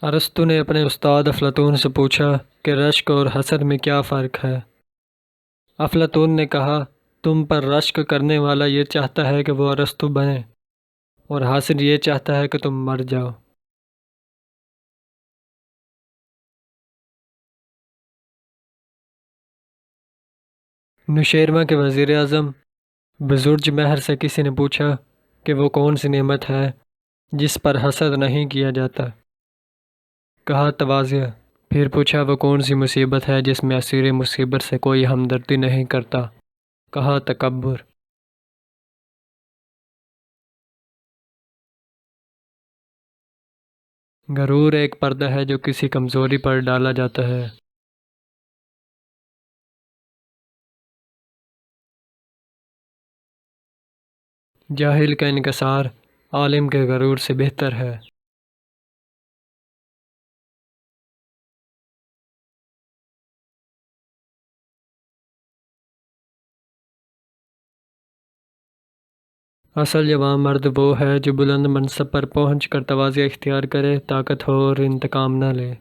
ارسطو نے اپنے استاد افلاطون سے پوچھا کہ رشک اور حسد میں کیا فرق ہے؟ افلاطون نے کہا، تم پر رشک کرنے والا یہ چاہتا ہے کہ وہ ارسطو بنے، اور حاسد یہ چاہتا ہے کہ تم مر جاؤ۔ نوشیروان کے وزیر اعظم بزرج مہر سے کسی نے پوچھا کہ وہ کون سی نعمت ہے جس پر حسد نہیں کیا جاتا؟ کہا، تواضع۔ پھر پوچھا، وہ کون سی مصیبت ہے جس میں اسیر مصیبت سے کوئی ہمدردی نہیں کرتا؟ کہا، تکبر۔ غرور ایک پردہ ہے جو کسی کمزوری پر ڈالا جاتا ہے۔ جاہل کا انکسار عالم کے غرور سے بہتر ہے۔ اصل جوان مرد وہ ہے جو بلند منصب پر پہنچ کر تواضع اختیار کرے، طاقت ہو اور انتقام نہ لے۔